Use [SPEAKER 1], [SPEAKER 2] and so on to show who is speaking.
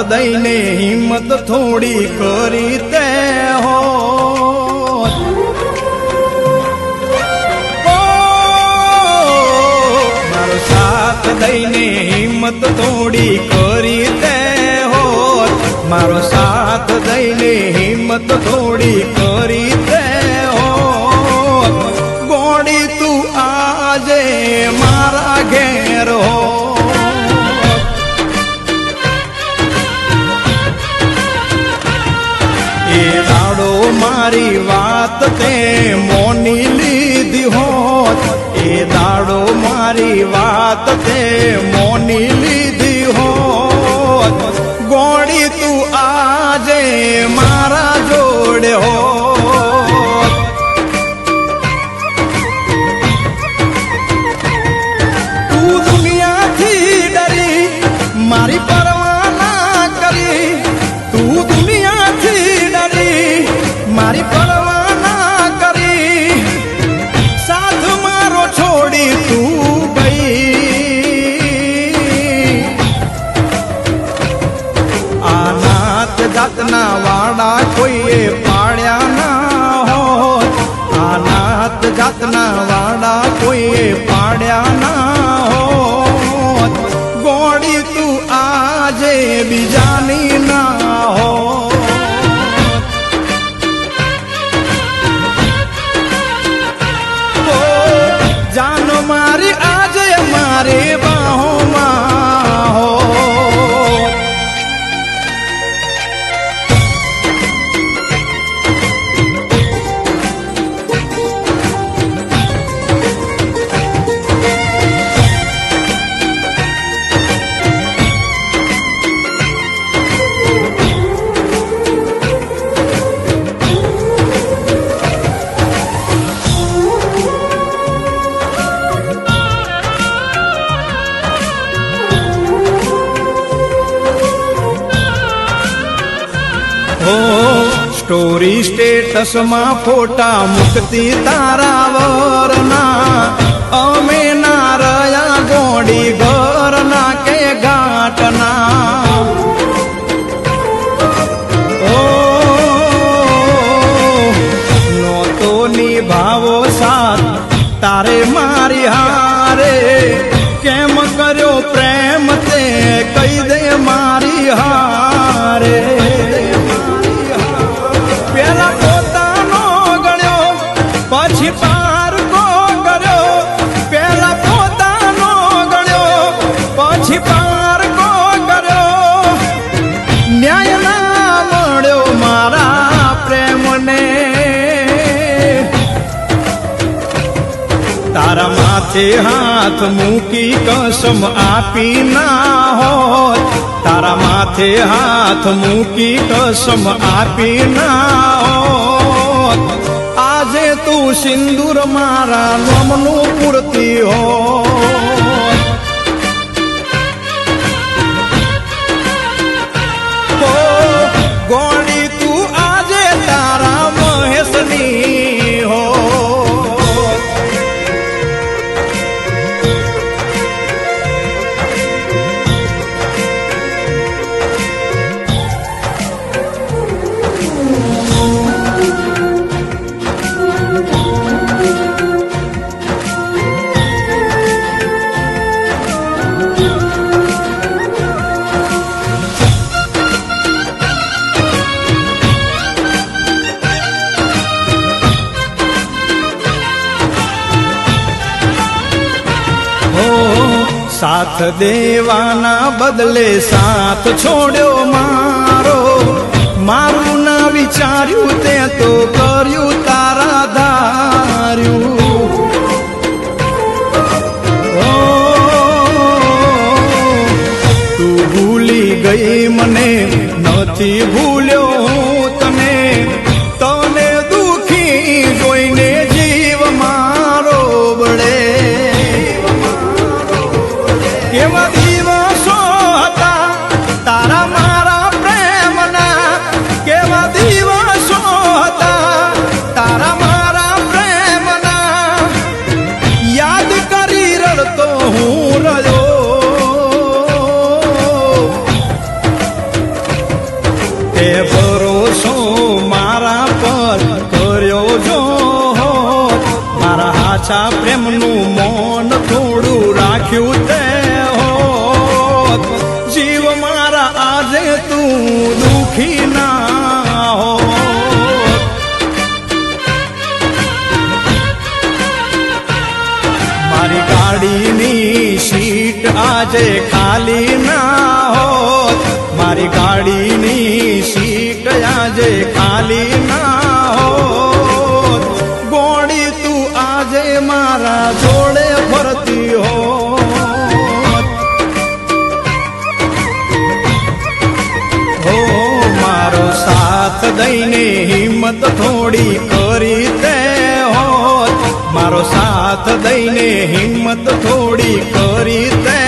[SPEAKER 1] દઈને હિંમત થોડી કરી તે હો મારો સાથ દઈને હિંમત થોડી કરી તે હોત મારો સાથ દઈને હિંમત થોડી કરી તે હોત ગોળી તું આજે મારા ઘેર હો મારી વાત તે મોની લીધી હોત એ દાડો મારી વાત તે મોની લીધી હોત ગોળી તું આજે મારા જોડે હોત તું દુનિયાથી ડરી મારી પરવા ના કરી તું દુનિયાથી ડરી મારી પરવા ના કરી સાથ મારો છોડી તું ગઈ આ નાત જાતના વાડા કોઈએ પાડ્યા ના હોત આ નાત જાતના વાડા કોઈએ પાડ્યા ના હોત ગોળી તું આજે બીજાની ના હોત મારી આજે મારે બાહોમાં હો સ્ટોરી સ્ટેટસમાં ફોટા મુકતી તારા વરના અમે ના રહ્યા ગોડી ઘરના કે ઘાટના ઓ નોતો નિભાવો સાથ તારે મારી હારે કેમ કર્યો પ્રેમ તે કહી દે મારી હારે પેલા પોતાનો ગણ્યો પછી પારકો કર્યો પેલા પોતાનો ગણ્યો પછી પારકો કર્યો ન્યાય ના મળ્યો મારા પ્રેમને તારા માથે હાથ મૂકી કસમ આપી ના હોત તારા માથે હાથ મૂકી કસમ આપી ના હોત આજે તું સિંદૂર મારા નમનું પૂરતી હોત ગોળી તું આજે તારા મહેશની હોત સાથ દેવાના બદલે સાથ છોડ્યો મારો મારું ના વિચાર્યું તે તો કર્યું તારા ધાર્યું તું ભૂલી ગઈ મને નથી ભૂલ્યો હું તને તને દુખી જોઈને જીવ મારો બળે કેવા દિવસો હતા તારા મારા પ્રેમના કેવા દિવસો હતા તારા મારા પ્રેમના યાદ કરી રડતો હું રહ્યો રાખ્યું તે હોત જીવ મારા આજે તું દુખી ના હોત મારી ગાડીની સીટ આજે ખાલી ના હોત મારી ગાડીની સીટ આજે ખાલી ના હોત ગોળી તું આજે મારા જોડે ફરતી હોત હો મારો સાથ દઈને હિંમત થોડી કરી તે હોત મારો સાથ દઈને હિંમત થોડી કરી તે